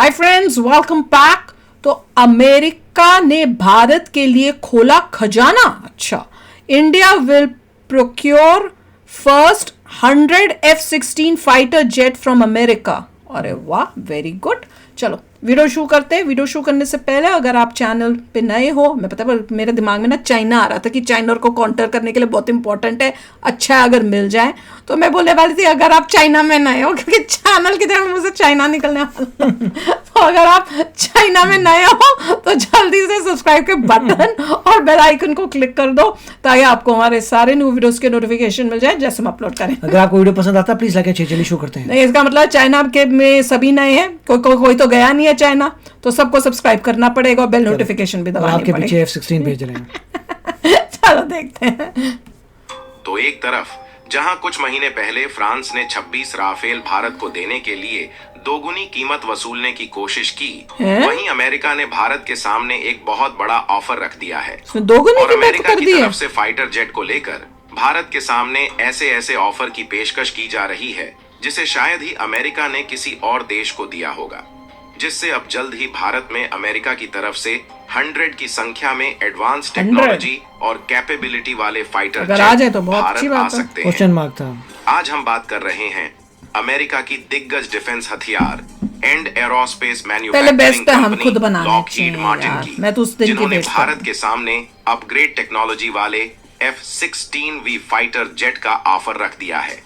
Hi friends, welcome back. तो America ने भारत के लिए खोला खजाना। अच्छा, India will procure first 100 F-16 fighter jet from America. अरे वाह, वेरी गुड। चलो वीडियो शुरू करते हैं। वीडियो शुरू करने से पहले अगर आप चैनल पे नए हो, मैं पता है मेरे दिमाग में ना चाइना आ रहा था कि चाइना को काउंटर करने के लिए बहुत इंपॉर्टेंट है, अच्छा है अगर मिल जाए। तो मैं बोलने वाली थी अगर आप चाइना में नए हो, क्योंकि चैनल की तरफ मुझे चाइना निकलने वाला तो अगर आप चाइना में नए हो तो जल्दी से सब्सक्राइब के बटन और बेल आइकन को क्लिक कर दो ताकि आपको हमारे सारे न्यू वीडियोस के नोटिफिकेशन मिल जाए जैसे हम अपलोड करें। अगर आपको वीडियो पसंद आता है प्लीज लाइक चलिए शुरू करते हैं। नहीं, इसका मतलब चाइना के में सभी नए हैं, कोई तो गया नहीं है चाइना, तो सबको सब्सक्राइब करना पड़ेगा और बेल नोटिफिकेशन भी दबानी आपके पड़ेगी। पीछे F-16 भेज रहे हैं। चलो देखते हैं। तो एक तरफ जहां कुछ महीने पहले फ्रांस ने 26 राफेल भारत को देने के लिए दोगुनी कीमत वसूलने की कोशिश की, वहीं अमेरिका ने भारत के सामने एक बहुत बड़ा ऑफर रख दिया है। दोगुनी और कीमत अमेरिका कर की दी है। तरफ से फाइटर जेट को लेकर भारत के सामने ऐसे ऐसे ऑफर की पेशकश की जा रही है जिसे शायद ही अमेरिका ने किसी और देश को दिया होगा, जिससे अब जल्द ही भारत में अमेरिका की तरफ से 100 की संख्या में एडवांस टेक्नोलॉजी और कैपेबिलिटी वाले फाइटर अगर आ जाए तो जेट बहुत अच्छी भारत आ बात है। सकते हैं। क्वेश्चन मार्क था। आज हम बात कर रहे हैं अमेरिका की दिग्गज डिफेंस हथियार एंड एरोस्पेस पहले बेस्ट पे हम खुद बनाने लॉकहीड चाहिए मार्टिन यार। की, मैं तो उस दिन की जिन्होंने वेट कर भारत के सामने अपग्रेड टेक्नोलॉजी वाले F-16V फाइटर जेट का ऑफर रख दिया है,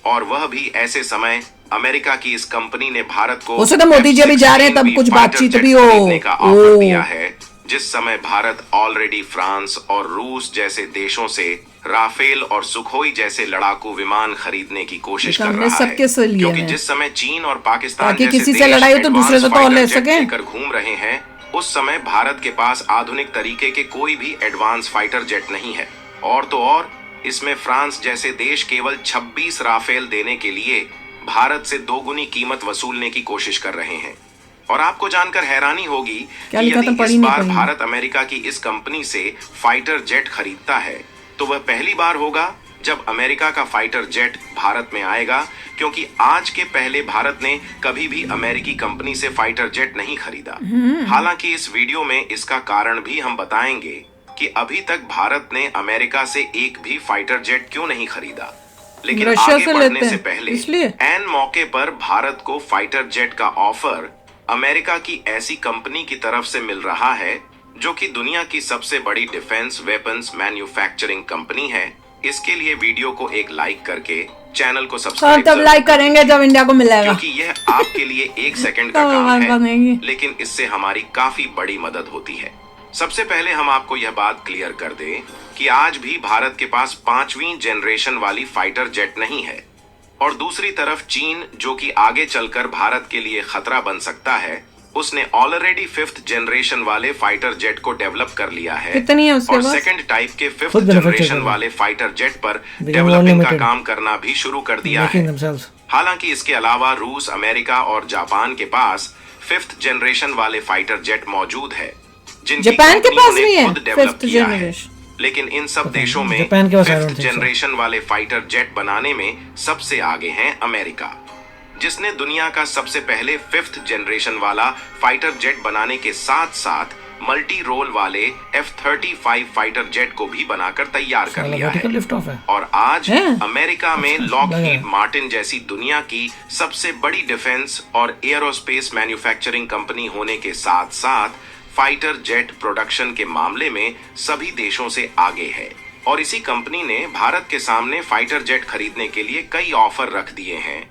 और वह भी ऐसे समय अमेरिका की इस कंपनी ने भारत को हो सकता है मोदी जी अभी जा रहे हैं तब कुछ बातचीत भी हो। खरीदने का ऑफर दिया है, जिस समय भारत ऑलरेडी फ्रांस और रूस जैसे देशों से राफेल और सुखोई जैसे लड़ाकू विमान खरीदने की कोशिश कर रहा है, सबके से लिए क्योंकि हैं। जिस समय चीन और पाकिस्तान ताकि जैसे किसी से देश लड़ाई हो तो दूसरे से तो और ले एडवांस फाइटर सकें। जेट लेकर घूम रहे हैं, उस समय भारत के पास आधुनिक तरीके के कोई भी एडवांस फाइटर जेट नहीं है। और तो और इसमें फ्रांस जैसे देश केवल 26 राफेल देने के लिए भारत से दोगुनी कीमत वसूलने की कोशिश कर रहे हैं। और आपको जानकर हैरानी होगी कि यदि इस बार भारत अमेरिका की इस कंपनी से फाइटर जेट खरीदता है तो वह पहली बार होगा जब अमेरिका का फाइटर जेट भारत में आएगा, क्योंकि आज के पहले भारत ने कभी भी अमेरिकी कंपनी से फाइटर जेट नहीं खरीदा। हालांकि इस वीडियो में इसका कारण भी हम बताएंगे कि अभी तक भारत ने अमेरिका से एक भी फाइटर जेट क्यों नहीं खरीदा। लेकिन आगे बढ़ने से पहले एन मौके पर भारत को फाइटर जेट का ऑफर अमेरिका की ऐसी कंपनी की तरफ से मिल रहा है जो कि दुनिया की सबसे बड़ी डिफेंस वेपन्स मैन्युफैक्चरिंग कंपनी है। इसके लिए वीडियो को एक लाइक करके चैनल को सब्सक्राइब तब लाइक करेंगे जब इंडिया को मिलेगा, क्योंकि यह आपके लिए 1 सेकंड का काम है, लेकिन इससे हमारी काफी बड़ी मदद होती है। सबसे पहले हम आपको यह बात क्लियर कर दें कि आज भी भारत के पास 5वीं जनरेशन वाली फाइटर जेट नहीं है, और दूसरी तरफ चीन, जो कि आगे चलकर भारत के लिए खतरा बन सकता है, उसने ऑलरेडी 5th जनरेशन वाले फाइटर जेट को डेवलप कर लिया है, और सेकंड टाइप के 5th जनरेशन वाले फाइटर जेट पर डेवलपिंग का काम करना भी शुरू कर दिया है। हालांकि इसके अलावा रूस, अमेरिका और जापान के पास 5th जनरेशन वाले फाइटर जेट मौजूद है, जापान के पास भी है 5th जनरेशन। लेकिन इन सब देशों में 5th जनरेशन वाले फाइटर जेट बनाने में सबसे आगे हैं अमेरिका, जिसने दुनिया का सबसे पहले 5th जनरेशन वाला फाइटर जेट बनाने के साथ साथ मल्टी रोल वाले F-35 फाइटर जेट को भी बनाकर तैयार कर लिया है। और आज अमेरिका में लॉकहीड मार्टिन जैसी दुनिया की सबसे बड़ी डिफेंस और एरोस्पेस मैन्युफैक्चरिंग कंपनी होने के साथ साथ फाइटर जेट प्रोडक्शन के मामले में सभी देशों से आगे है। और इसी कंपनी ने भारत के सामने फाइटर जेट खरीदने के लिए कई ऑफर रख दिए हैं,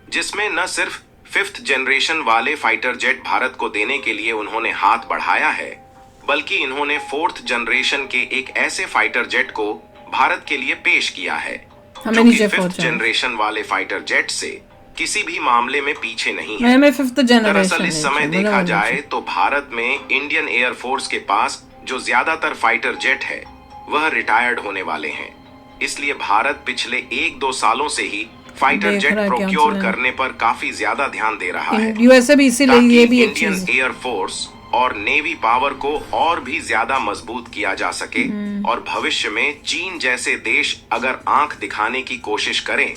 जिसमें न सिर्फ 5th जनरेशन वाले फाइटर जेट भारत को देने के लिए उन्होंने हाथ बढ़ाया है, बल्कि इन्होंने 4th जनरेशन के एक ऐसे फाइटर जेट को भारत के लिए पेश किया है जो कि 5th जनरेशन वाले फाइटर जेट से किसी भी मामले में पीछे नहीं है। दरअसल इस समय देखा जाए तो भारत में इंडियन एयरफोर्स के पास जो ज्यादातर फाइटर जेट है वह रिटायर्ड होने वाले हैं, इसलिए भारत पिछले 1-2 सालों से ही फाइटर जेट प्रोक्योर करने पर काफी ज्यादा ध्यान दे रहा है, यूएसए भी इसीलिए ये भी एक इंडियन एयरफोर्स और नेवी पावर को और भी ज्यादा मजबूत किया जा सके, और भविष्य में चीन जैसे देश अगर आंख दिखाने की कोशिश करें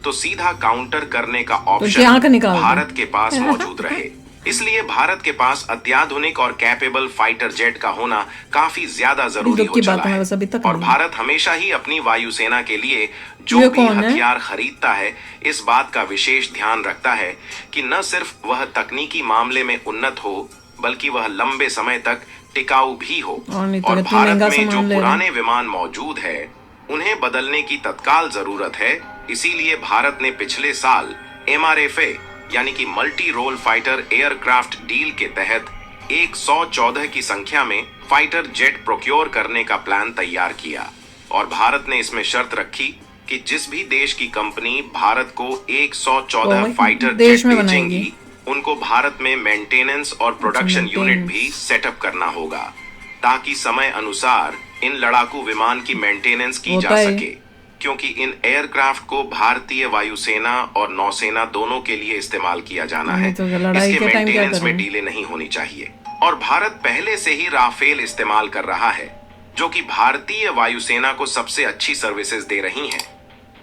तो सीधा काउंटर करने का ऑप्शन भारत के पास मौजूद रहे। इसलिए भारत के पास अत्याधुनिक और कैपेबल फाइटर जेट का होना काफी ज्यादा जरूरी हो चला है। और भारत हमेशा ही अपनी वायुसेना के लिए जो भी हथियार खरीदता है, इस बात का विशेष ध्यान रखता है कि न सिर्फ वह तकनीकी मामले में उन्नत हो, बल्कि वह लंबे समय तक टिकाऊ भी हो। और भारत में जो पुराने विमान मौजूद है, उन्हें बदलने की तत्काल जरूरत है। इसीलिए भारत ने पिछले साल MRFA यानी कि multi role fighter aircraft deal के तहत 114 की संख्या में फाइटर जेट प्रोक्योर करने का प्लान तैयार किया। और भारत ने इसमें शर्त रखी कि जिस भी देश की कंपनी भारत को 114 फाइटर जेट बेचेंगी, उनको भारत में मेंटेनेंस और प्रोडक्शन यूनिट भी सेटअप करना होगा, ताकि समय अनुसार इन लड़ाकू विमान की मेंटेनेंस की जा सके। क्योंकि इन एयरक्राफ्ट को भारतीय वायुसेना और नौसेना दोनों के लिए इस्तेमाल किया जाना है। इसके मेंटेनेंस में डीले नहीं होनी चाहिए। और भारत पहले से ही राफेल इस्तेमाल कर रहा है, जो कि भारतीय वायुसेना को सबसे अच्छी सर्विसेज दे रही हैं।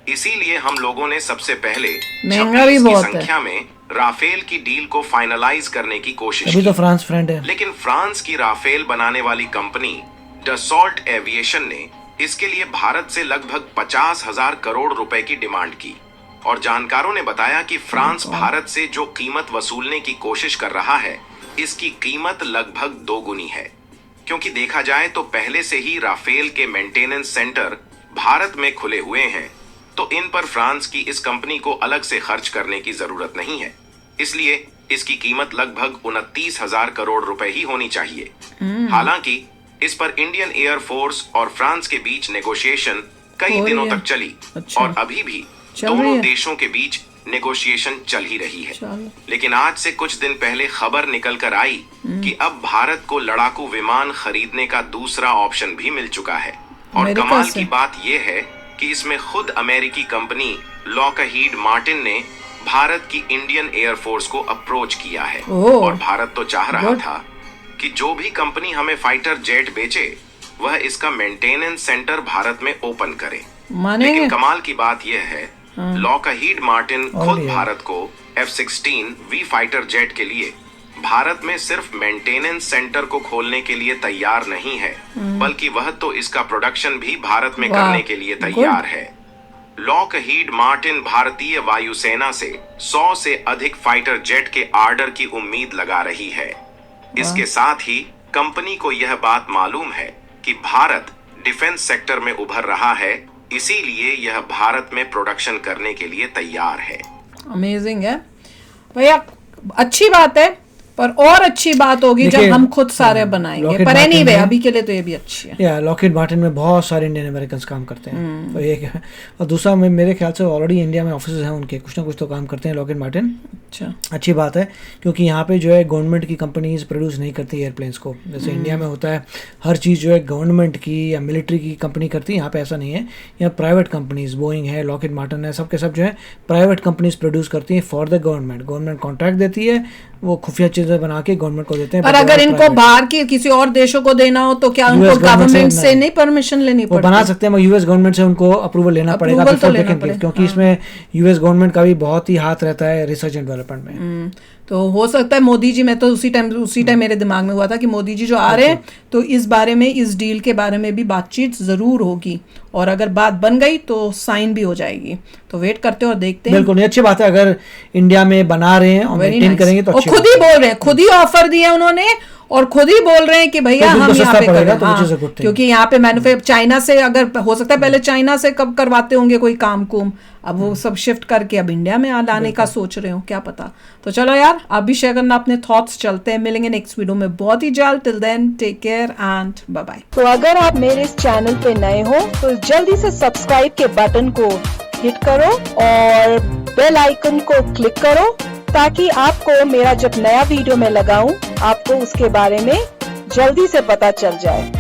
इसीलिए हम लोगों ने सबसे पहले 26 की संख्या में राफेल की डील को फाइनलाइज करने की कोशिश की। तो फ्रांस फ्रेंड है। लेकिन फ्रांस की राफेल बनाने वाली कंपनी डसॉल्ट एविएशन ने इसके लिए भारत से लगभग 50,000 करोड़ रुपए की डिमांड की। और जानकारों ने बताया कि फ्रांस भारत से जो कीमत वसूलने की कोशिश कर रहा है, इसकी कीमत लगभग 2 गुनी है। क्योंकि देखा जाए तो पहले से ही राफेल के मेंटेनेंस सेंटर भारत में खुले हुए हैं, तो इन पर फ्रांस की इस कंपनी को अलग से खर्च करने की जरूरत नहीं है। इसलिए इसकी कीमत लगभग 29,000 करोड़ रुपए ही होनी चाहिए। हालांकि इस पर इंडियन एयरफोर्स और फ्रांस के बीच नेगोशिएशन कई दिनों तक चली। और अभी भी दोनों देशों के बीच नेगोशिएशन चल ही रही है। लेकिन आज से कुछ दिन पहले खबर निकल कर आई कि अब भारत को लड़ाकू विमान खरीदने का दूसरा ऑप्शन भी मिल चुका है। और कमाल की बात यह है कि इसमें खुद अमेरिकी कंपनी लॉकहीड मार्टिन ने भारत की इंडियन एयरफोर्स को अप्रोच किया है। और भारत तो चाह रहा था कि जो भी कंपनी हमें फाइटर जेट बेचे, वह इसका मेंटेनेंस सेंटर भारत में ओपन करे। लेकिन कमाल की बात यह है, लॉकहीड मार्टिन खुद भारत को F-16 V फाइटर जेट के लिए भारत में सिर्फ मेंटेनेंस सेंटर को खोलने के लिए तैयार नहीं है, बल्कि वह तो इसका प्रोडक्शन भी भारत में करने के लिए तैयार है। लॉकहीड मार्टिन भारतीय वायुसेना से 100 से अधिक फाइटर जेट के ऑर्डर की उम्मीद लगा रही है। इसके साथ ही कंपनी को यह बात मालूम है कि भारत डिफेंस सेक्टर में उभर रहा है, इसीलिए यह भारत में प्रोडक्शन करने के लिए तैयार है। अमेजिंग है भैया, अच्छी बात है। पर और अच्छी बात होगी जब हम खुद सारे बनाएंगे। पर एनीवे अभी के लिए तो ये भी अच्छी है। या लॉकहीड मार्टिन में बहुत सारे इंडियन अमेरिकन्स काम करते हैं, तो एक है। और दूसरा मेरे ख्याल से ऑलरेडी इंडिया में ऑफिस हैं उनके, कुछ ना कुछ तो काम करते हैं लॉकहीड मार्टिन। अच्छा, अच्छी बात है, क्योंकि यहाँ पे जो है गवर्नमेंट की कंपनीज प्रोड्यूस नहीं करती एयरप्लेन्स को, जैसे इंडिया में होता है हर चीज़ जो है गवर्नमेंट की या मिलिट्री की कंपनी करती है। यहाँ पे ऐसा नहीं है, यहाँ प्राइवेट कंपनीज, बोइंग है, लॉकहीड मार्टिन है, सब के सब जो है प्राइवेट कंपनीज प्रोड्यूस करती हैं for the government. Government contract देती है, वो खुफिया चीजें बना के गवर्नमेंट को देते हैं। और अगर इनको बाहर की किसी और देशों को देना हो तो क्या उनको गवर्नमेंट से नहीं परमिशन लेनी पड़ती? वो बना सकते हैं, मगर यूएस गवर्नमेंट से उनको अप्रूवल लेना पड़ेगा, क्योंकि इसमें यूएस गवर्नमेंट का भी बहुत ही हाथ रहता है रिसर्च एंड डेवलपमेंट में। तो हो सकता है मोदी जी, मैं तो उसी टाइम मेरे दिमाग में हुआ था कि मोदी जी जो आ रहे हैं तो इस बारे में, इस डील के बारे में भी बातचीत जरूर होगी, और अगर बात बन गई तो साइन भी हो जाएगी। तो वेट करते हैं और देखते हैं। बिल्कुल नहीं, अच्छी बात है अगर इंडिया में बना रहे हैं और मेंटेन करेंगे तो अच्छी। खुद ही बोल रहे हैं, खुद ही ऑफर दिया उन्होंने, और खुद ही बोल रहे हैं कि भैया हम यहाँ पे करें। क्योंकि यहाँ पे मैन्युफैक्चर चाइना से, अगर हो सकता है पहले चाइना से कब करवाते होंगे कोई काम कुम, अब वो सब शिफ्ट करके अब इंडिया में लाने का सोच रहे हो, क्या पता। तो चलो यार, आप भी शेयर करना अपने थॉट्स। चलते हैं, मिलेंगे नेक्स्ट वीडियो में बहुत ही जल्द। Till then take care and bye bye. तो अगर आप मेरे इस चैनल पे नए हो तो जल्दी से सब्सक्राइब के बटन को हिट करो और बेल आइकन को क्लिक करो, ताकि आपको मेरा जब नया वीडियो मैं लगाऊं आपको उसके बारे में जल्दी से पता चल जाए।